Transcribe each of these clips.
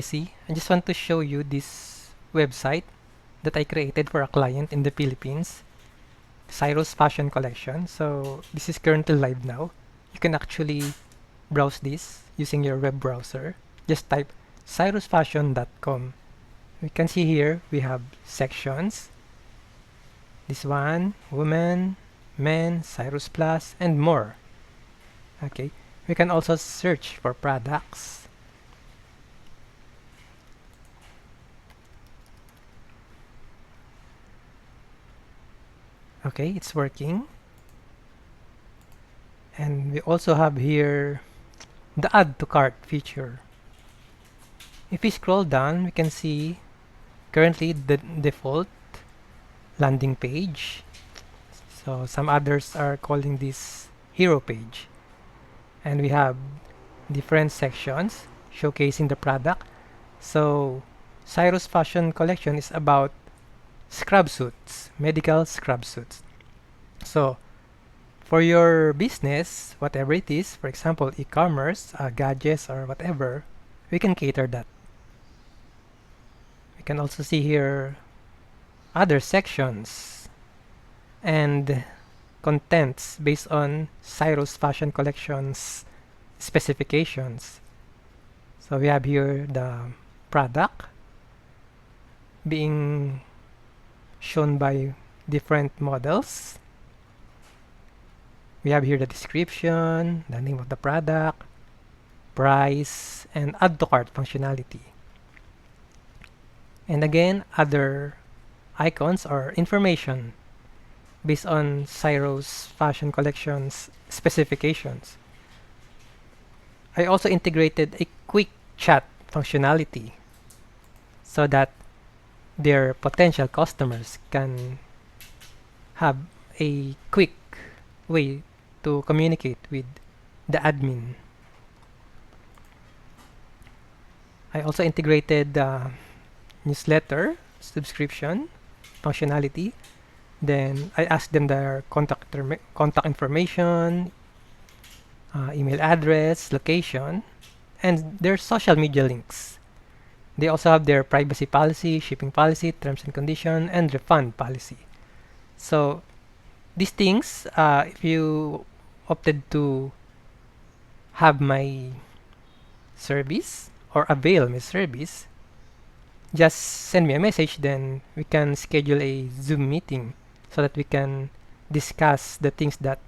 See, I just want to show you this website that I created for a client in the Philippines, Cyrus Fashion Collection. So this is currently live now. You can actually browse this using your web browser. Just type cyrusfashion.com. We can see here we have sections. This one, women, men, Cyrus Plus, and more. Okay, we can also search for products. Okay, it's working. And we also have here the add to cart feature. If we scroll down, we can see currently the default landing page. So some others are calling this hero page. And we have different sections showcasing the product. So Cyrus Fashion Collection is about scrub suits, medical scrub suits. So for your business, whatever it is, for example, e-commerce, gadgets, or whatever, we can cater that. We can also see here other sections and contents based on Cyrus Fashion Collection's specifications. So we have here the product being shown by different models. We have here the description, the name of the product, price, and add to cart functionality. And again, other icons or information based on Cyrus Fashion Collection's specifications. I also integrated a quick chat functionality so that their potential customers can have a quick way to communicate with the admin. I also integrated the newsletter subscription functionality. Then I asked them their contact information, email address, location, and their social media links. They also have their privacy policy, shipping policy, terms and condition, and refund policy. So these things, if you opted to have my service or avail my service, just send me a message, then we can schedule a Zoom meeting so that we can discuss the things that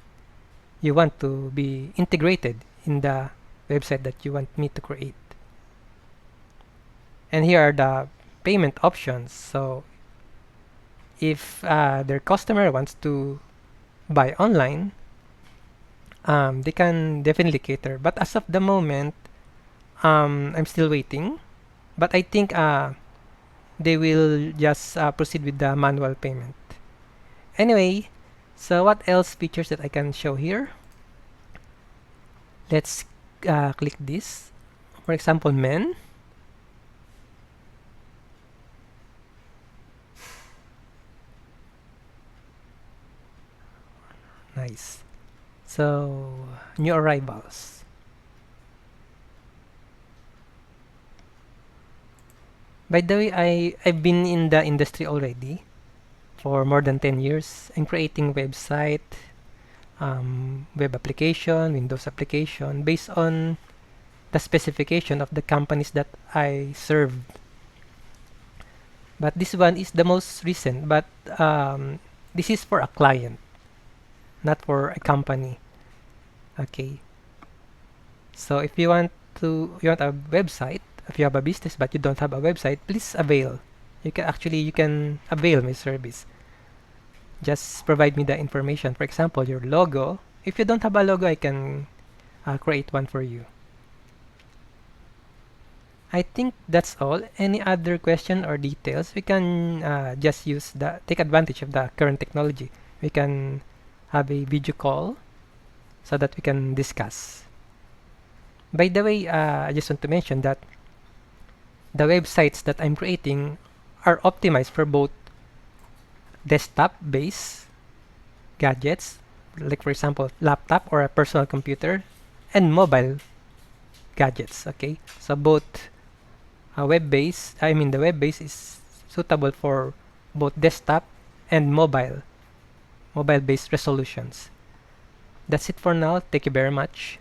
you want to be integrated in the website that you want me to create. And here are the payment options. So if their customer wants to buy online, they can definitely cater. But as of the moment, I'm still waiting. But I think they will just proceed with the manual payment. Anyway, so what else features that I can show here? Let's click this. For example, men. Nice. So, new arrivals. By the way, I've been in the industry already for more than 10 years. I'm creating website, web application, Windows application based on the specification of the companies that I served. But this one is the most recent, but this is for a client, not for a company. Okay. So if you want a website, if you have a business but you don't have a website, please avail. You can avail my service. Just provide me the information. For example, your logo. If you don't have a logo, I can create one for you. I think that's all. Any other question or details, we can just take advantage of the current technology. We can have a video call so that we can discuss. By the way, I just want to mention that the websites that I'm creating are optimized for both desktop-based gadgets, like for example, laptop or a personal computer, and mobile gadgets. Okay, so both the web-based is suitable for both desktop and mobile-based resolutions. That's it for now. Thank you very much.